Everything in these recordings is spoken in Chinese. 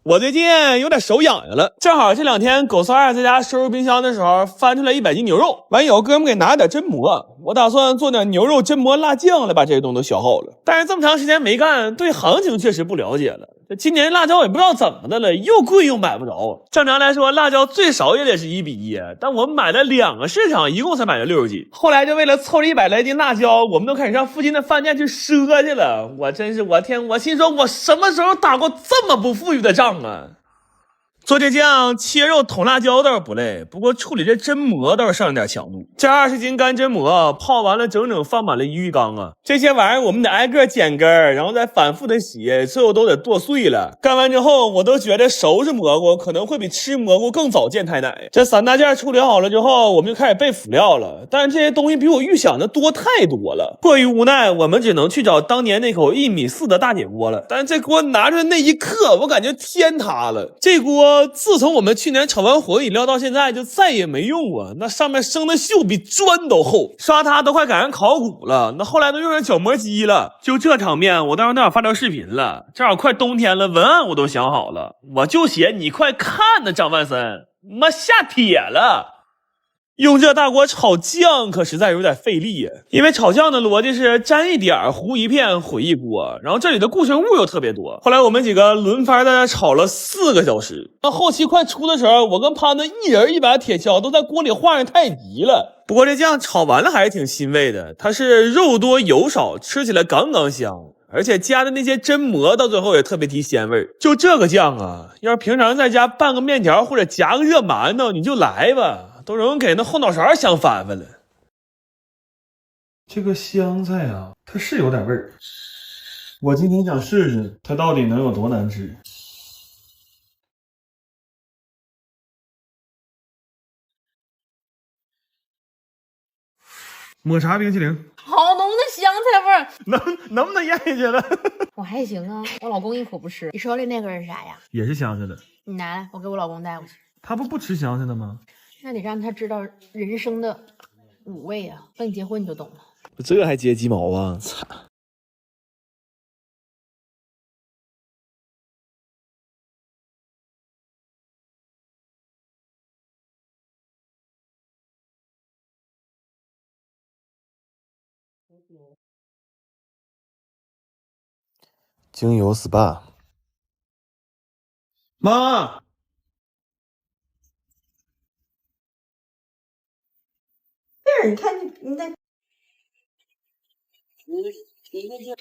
我最近有点手痒痒了，正好这2天狗三二在家收拾冰箱的时候翻出来100斤牛肉，完有哥们给拿点榛蘑，我打算做点牛肉榛蘑辣酱来把这些东西都消耗了。但是这么长时间没干，对行情确实不了解了。这今年辣椒也不知道怎么的了，又贵又买不着。正常来说，辣椒最少也得是1比1，但我们买了2个市场，一共才买了60斤。后来就为了凑这100来斤辣椒，我们都开始上附近的饭店去赊去了。我真是我天，我心说我什么时候打过这么不富裕的仗啊？做这酱切肉捅辣椒倒是不累，不过处理这榛蘑倒是上了点强度。这20斤干榛蘑泡完了整整放满了1浴缸啊！这些玩意儿我们得挨个剪根儿，然后再反复的洗，最后都得剁碎了。干完之后，我都觉得收拾蘑菇可能会比吃蘑菇更早见太奶。这3大件处理好了之后，我们就开始备辅料了。但是这些东西比我预想的多太多了，迫于无奈，我们只能去找当年那口1.4米的大铁锅了。但是这锅拿出来那一刻，我感觉天塌了。这锅自从我们去年炒完火饮料到现在就再也没用过，那上面生的锈比砖都厚，刷它都快赶上考古了。那后来都用上角磨机了。就这场面，我到时候都想发条视频了。正好快冬天了，文案我都想好了，我就写你快看呢，张万森，妈下帖了。用这大锅炒酱可实在有点费力呀，因为炒酱的逻辑是沾一点糊一片毁一锅，然后这里的固形物又特别多。后来我们几个轮番在那炒了4个小时，到后期快出的时候，我跟潘子一人1把铁锹都在锅里画上太极了。不过这酱炒完了还是挺欣慰的，它是肉多油少，吃起来刚刚香。而且加的那些榛蘑到最后也特别提鲜味。就这个酱啊，要是平常在家拌个面条或者夹个热馒头，你就来吧，都容易给那后脑勺香翻翻了。这个香菜啊，它是有点味儿。我今天想试试它到底能有多难吃。抹茶冰淇淋，好浓的香菜味儿，能不能咽下去了？我还行啊，我老公一口不吃。你手里那个是啥呀？也是香菜的。你拿来，我给我老公带过去。他不吃香菜的吗？那得让他知道人生的5味啊！等你结婚你就懂了。这还接鸡毛啊？操！精油 SPA。妈，这你看你那，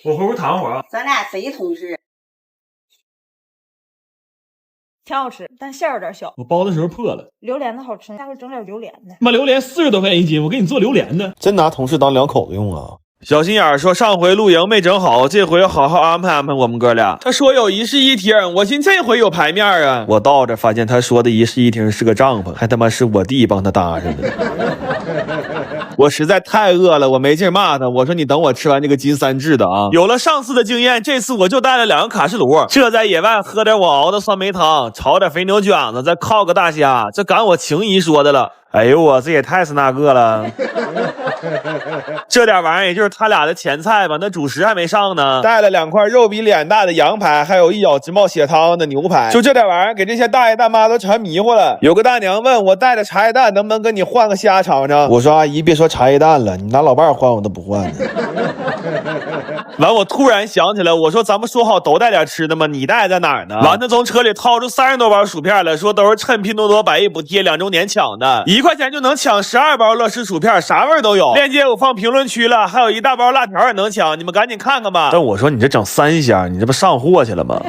我回屋躺会儿啊。咱俩谁同事？挺好吃，但馅儿有点小。我包的时候破了。榴莲子好吃，下回整点榴莲的。妈，榴莲40多块钱1斤，我给你做榴莲的。真拿同事当2口子用啊？小心眼说上回露营没整好，这回好好安排安排我们哥俩。他说有一室一厅，我寻这回有排面啊。我到这发现他说的一室一厅是个帐篷，还他妈是我弟帮他搭上的。我实在太饿了，我没劲骂他。我说你等我吃完这个金3制的啊。有了上次的经验，这次我就带了2个卡式炉，这在野外喝点我熬的酸梅汤，炒点肥牛卷子，再烤个大虾，这赶我情谊说的了。哎呦我这也太是那个了。这点玩意儿也就是他俩的前菜吧，那主食还没上呢。带了2块肉比脸大的羊排，还有一咬直冒血汤的牛排。就这点玩意儿，给这些大爷大妈都馋迷糊了。有个大娘问我带着茶叶蛋能不能跟你换个虾尝尝？我说阿姨别说茶叶蛋了，你拿老伴换我都不换呢。完，我突然想起来，我说咱们说好都带点吃的吗？你带在哪儿呢？完，他从车里掏出30多包薯片来，说都是趁拼多多100亿补贴2周年抢的，1块钱就能抢12包乐事薯片，啥味儿都有。链接我放评论区了，还有一大包辣条也能抢，你们赶紧看看吧。但我说你这整3箱，你这不上货去了吗？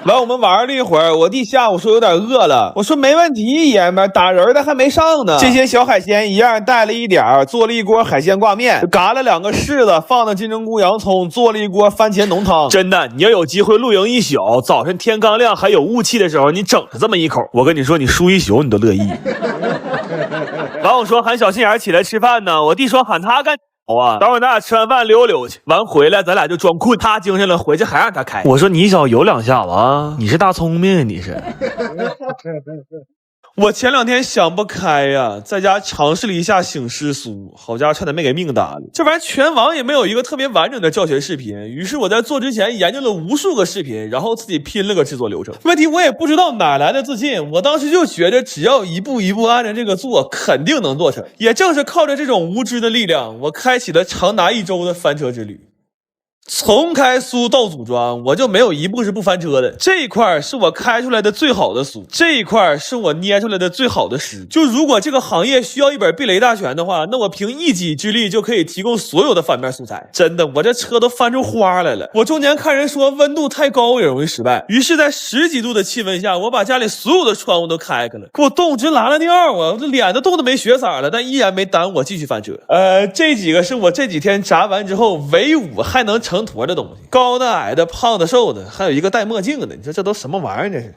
完，我们玩了一会儿，我弟下午说有点饿了，我说没问题，爷们儿打人的还没上呢。这些小海鲜一样带了一点，做了一锅海鲜挂面，嘎了2个柿子，放了金针菇、洋葱，做了一锅番茄浓汤。真的，你要有机会露营一宿，早晨天刚亮还有雾气的时候，你整上这么一口，我跟你说，你输一宿你都乐意。完，我说喊小心眼起来吃饭呢，我弟说喊他干。好啊，等会咱俩吃完饭溜溜去，完回来咱俩就装困，他精神了回去还让他开。我说你小游2下子啊，你是大聪明啊你是。我前2天想不开呀，在家尝试了一下醒狮酥，好家伙，差点没给命搭了。这玩意全网也没有一个特别完整的教学视频，于是我在做之前研究了无数个视频，然后自己拼了个制作流程。问题我也不知道哪来的自信，我当时就觉得只要一步一步按照这个做，肯定能做成。也正是靠着这种无知的力量，我开启了长达1周的翻车之旅。从开酥到组装，我就没有一步是不翻车的。这一块是我开出来的最好的酥，这一块是我捏出来的最好的诗。就如果这个行业需要一本避雷大全的话，那我凭一己之力就可以提供所有的反面素材。真的，我这车都翻出花来了。我中间看人说温度太高也容易失败，于是在10几度的气温下，我把家里所有的窗户都开开了，给我冻直拉了尿啊！我这脸都冻得没血色了，但依然没耽误我继续翻车。这几个是我这几天炸完之后唯5还能成坨的东西，高的、矮的、胖的、瘦的，还有一个戴墨镜的，你说这都什么玩意儿？这是。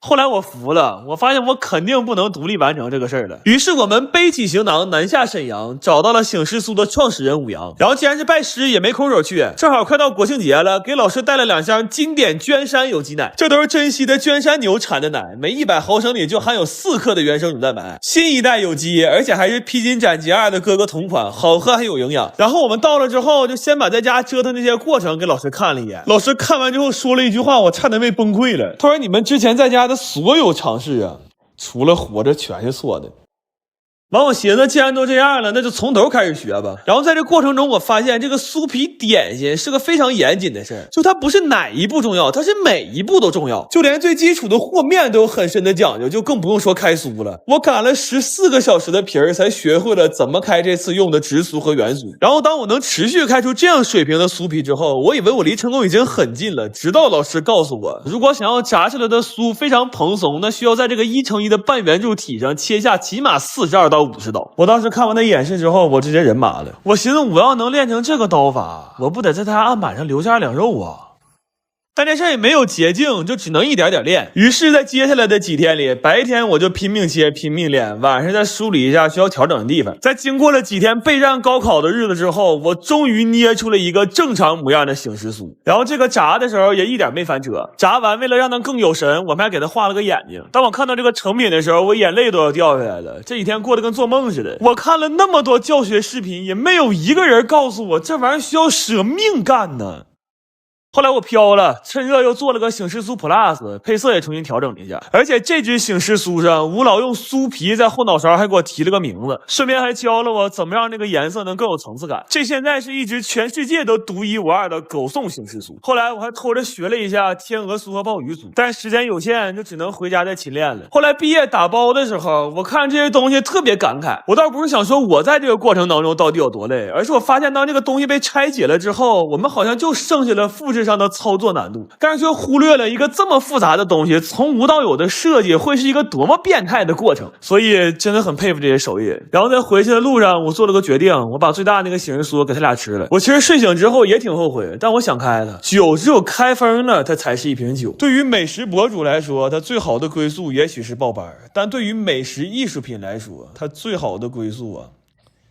后来我服了，我发现我肯定不能独立完成这个事儿了。于是我们背起行囊南下沈阳，找到了醒狮酥的创始人武阳。然后既然是拜师，也没空手去，正好快到国庆节了，给老师带了2箱经典娟山有机奶，这都是珍稀的娟山牛产的奶，每100毫升里就含有4克的原生乳蛋白，新一代有机，而且还是披荆斩棘2的哥哥同款，好喝还有营养。然后我们到了之后，就先把在家折腾那些过程给老师看了一眼。老师看完之后说了一句话，我差点没崩溃了。他说：“你们之前在家的所有尝试啊，除了活着全是错的。”完，我寻思既然都这样了，那就从头开始学吧。然后在这过程中，我发现这个酥皮点心是个非常严谨的事儿，就它不是哪一步重要，它是每一步都重要，就连最基础的和面都有很深的讲究，就更不用说开酥了。我擀了14个小时的皮儿，才学会了怎么开这次用的直酥和圆酥。然后当我能持续开出这样水平的酥皮之后，我以为我离成功已经很近了，直到老师告诉我，如果想要炸出来的酥非常蓬松，那需要在这个1:1的半圆柱体上切下起码42到50刀。我当时看完他演示之后，我直接人麻了。我寻思我要能练成这个刀法，我不得在他案板上留下2两肉啊。但这事儿也没有捷径，就只能一点点练。于是在接下来的几天里，白天我就拼命切拼命练，晚上再梳理一下需要调整的地方。在经过了几天备战高考的日子之后，我终于捏出了一个正常模样的醒狮酥。然后这个炸的时候也一点没翻车，炸完为了让它更有神，我们还给它画了个眼睛。当我看到这个成品的时候，我眼泪都要掉下来了。这几天过得跟做梦似的。我看了那么多教学视频，也没有一个人告诉我这玩意儿需要舍命干呢。后来我飘了，趁热又做了个醒狮酥 Plus， 配色也重新调整了一下。而且这只醒狮酥上，吴老用酥皮在后脑勺还给我提了个名字，顺便还教了我怎么让这个颜色能更有层次感。这现在是一只全世界都独一无二的狗送醒狮酥。后来我还偷着学了一下天鹅酥和鲍鱼酥，但时间有限，就只能回家再勤练了。后来毕业打包的时候，我看这些东西特别感慨。我倒不是想说我在这个过程当中到底有多累，而是我发现当这个东西被拆解了之后，我们好像就剩下了复制上的操作难度，但是却忽略了一个这么复杂的东西从无到有的设计会是一个多么变态的过程。所以真的很佩服这些手艺。然后在回去的路上，我做了个决定，我把最大那个醒狮酥给他俩吃了。我其实睡醒之后也挺后悔，但我想开了，酒只有开封了它才是一瓶酒。对于美食博主来说，它最好的归宿也许是报班，但对于美食艺术品来说，它最好的归宿啊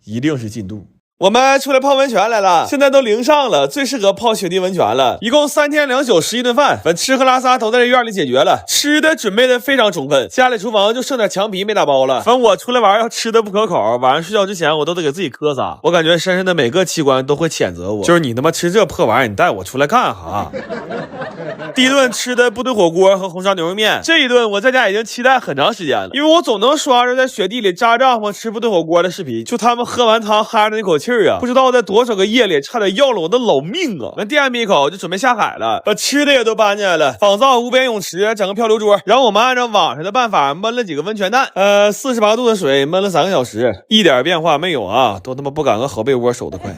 一定是进度。我们出来泡温泉来了，现在都零上了，最适合泡雪地温泉了。一共3天2宿11顿饭，反正吃喝拉撒都在这院里解决了。吃的准备的非常充分，家里厨房就剩点墙皮没打包了。反正我出来玩要吃的不可口，晚上睡觉之前我都得给自己磕仨。我感觉身上的每个器官都会谴责我，就是你他妈吃这破玩意儿，你带我出来干哈？第一顿吃的部队火锅和红烧牛肉面，这一顿我在家已经期待很长时间了，因为我总能刷着在雪地里扎帐篷吃部队火锅的视频，就他们喝完汤哈着那口气儿啊，不知道在多少个夜里差点要了我的老命啊！那垫一口就准备下海了，把吃的也都搬进来了，仿造无边泳池，整个漂流桌。然后我们按照网上的办法焖了几个温泉蛋，48度的水焖了3个小时，一点变化没有啊，都他妈不敢和好被窝守得快。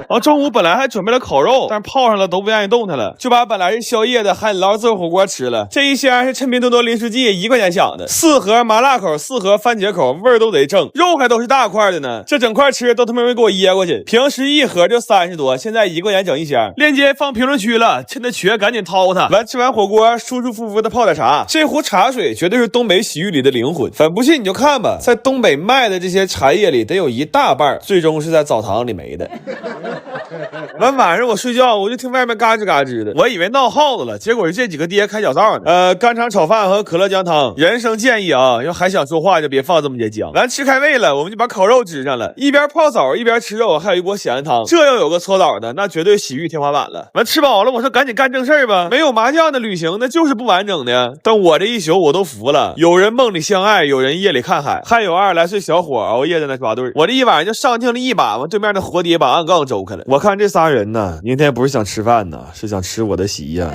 然后中午本来还准备了烤肉，但是泡上了都不愿意动它了，就把本来是宵夜的海底捞自助火锅吃了。这一箱是趁拼多多零食季1块钱抢的，4盒麻辣口，4盒番茄口，味儿都贼正，肉还都是大块的呢。这整块吃都他妈没给我噎过去，平时一盒就30多，现在1块钱整一箱。链接放评论区了，趁着缺赶紧掏它。完吃完火锅，舒舒服服的泡点茶，这壶茶水绝对是东北洗浴里的灵魂。反正不信你就看吧，在东北卖的这些茶叶里，得有一大半最终是在澡堂里没的。晚上我睡觉，我就听外面嘎吱嘎吱的，我以为闹耗子了，结果是这几个爹开小灶呢。干肠炒饭和可乐姜汤。人生建议啊，要还想说话就别放这么些姜。完吃开胃了，我们就把烤肉支上了，一边泡澡一边吃肉，还有一锅咸汤。这要有个搓澡的，那绝对洗浴天花板了。完吃饱了，我说赶紧干正事儿吧，没有麻将的旅行那就是不完整的。但我这一宿我都服了，有人梦里相爱，有人夜里看海，还有20来岁小伙熬夜在那抓对。我这一晚上就上听了一把，完对面的活爹把暗杠周开了。我看这仨人呢，明天不是想吃饭呢，是想吃我的席呀。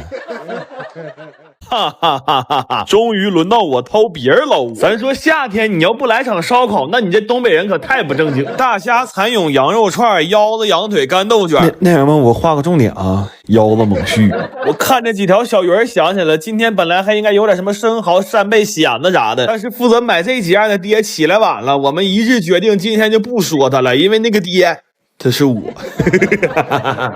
哈哈哈哈哈！终于轮到我掏别人老屋。咱说夏天你要不来场烧烤，那你这东北人可太不正经。大虾、蚕蛹、羊肉串、腰子、羊腿、干豆卷。那什么，我画个重点啊，腰子猛续。我看这几条小鱼儿想起来，今天本来还应该有点什么生蚝、扇贝、蚬子啥的，但是负责买这几样的爹起来晚了，我们一致决定今天就不说他了，因为那个爹。这是我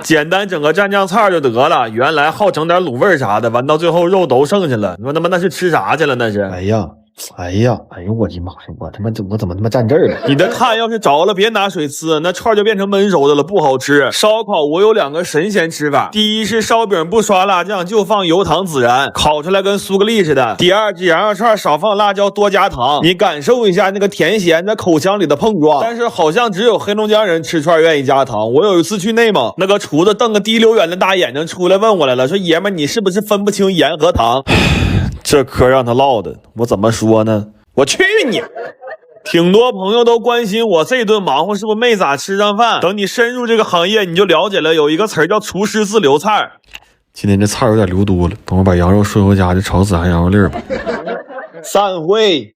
简单整个蘸酱菜就得了，原来好整点卤味啥的，完到最后肉都剩下了，你说他妈那是吃啥去了？那是哎呀，哎呦我的妈呀！我怎么他妈站这儿了？你的炭要是着了，别拿水呲，那串就变成焖熟的了，不好吃。烧烤我有2个神仙吃法，第一是烧饼不刷辣酱，就放油糖孜然，烤出来跟苏格丽似的。第二是羊肉串少放辣椒，多加糖，你感受一下那个甜咸在口腔里的碰撞。但是好像只有黑龙江人吃串愿意加糖。我有一次去内蒙，那个厨子瞪个滴溜圆的大眼睛出来问我来了，说爷们你是不是分不清盐和糖？这嗑让他唠的，我怎么说呢？我去你！挺多朋友都关心我这顿忙活是不是没咋吃上饭。等你深入这个行业，你就了解了，有一个词儿叫厨师自留菜。今天这菜有点留多了，等我把羊肉顺回家就炒孜然羊肉粒儿吧。散会。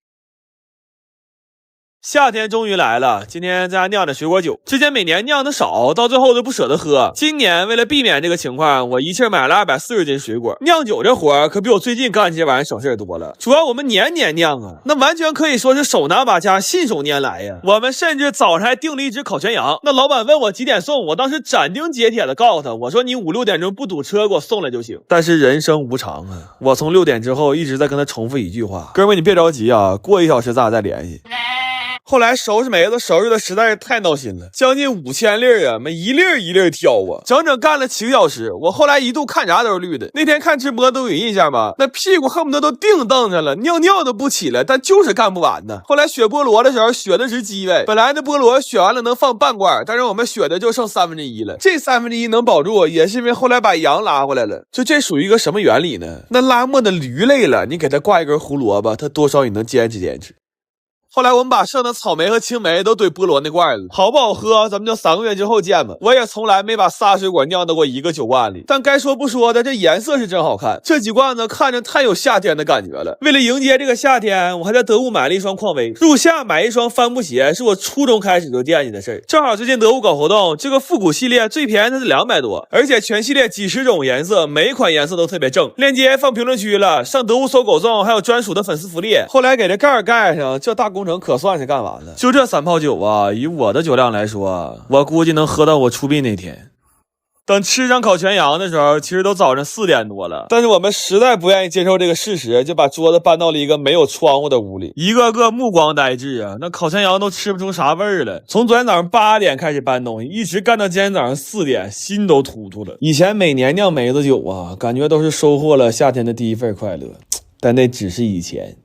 夏天终于来了，今天在家酿的水果酒，之前每年酿的少，到最后都不舍得喝。今年为了避免这个情况，我一气买了240斤水果。酿酒这活可比我最近干这些玩意省事多了，主要我们年年酿啊，那完全可以说是手拿把掐，信手拈来呀。我们甚至早上还订了一只烤全羊，那老板问我几点送，我当时斩钉截铁的告诉他，我说你5、6点钟不堵车给我送来就行。但是人生无常啊，我从6点之后一直在跟他重复一句话，哥们你别着急啊，过1小时咱俩再联系。后来收拾梅子收拾的实在是太闹心了，将近5000粒啊，一粒一粒挑啊，整整干了7个小时。我后来一度看啥都是绿的，那天看直播都有印象吧，那屁股恨不得都定蹬上了，尿尿都不起来，但就是干不完呢。后来选菠萝的时候选的是鸡尾，本来的菠萝选完了能放半罐，但是我们选的就剩1/3了。这1/3能保住，也是因为后来把羊拉回来了。就这属于一个什么原理呢？那拉磨的驴累了，你给它挂一根胡萝卜，它多少也能坚持坚持。后来我们把剩的草莓和青莓都堆菠萝那罐里，好不好喝咱们就3个月之后见吧。我也从来没把仨水果酿到过一个酒罐里，但该说不说的，这颜色是真好看。这几罐子看着太有夏天的感觉了。为了迎接这个夏天，我还在德物买了一双匡威。入夏买一双帆布鞋是我初中开始就惦记的事儿。正好最近德物搞活动，这个复古系列最便宜的是200多，而且全系列几十种颜色，每一款颜色都特别正。链接放评论区了，上德物搜狗送还有专属的粉丝福利。后来给这盖盖上，这大工程可算是干完了。就这3泡酒啊，以我的酒量来说，我估计能喝到我出殡那天。等吃上烤全羊的时候，其实都早上4点多了，但是我们实在不愿意接受这个事实，就把桌子搬到了一个没有窗户的屋里，一个个目光呆滞啊，那烤全羊都吃不出啥味儿了。从昨天早上8点开始搬东西，一直干到今天早上4点，心都突突了。以前每年酿梅子酒啊，感觉都是收获了夏天的第一份快乐，但那只是以前。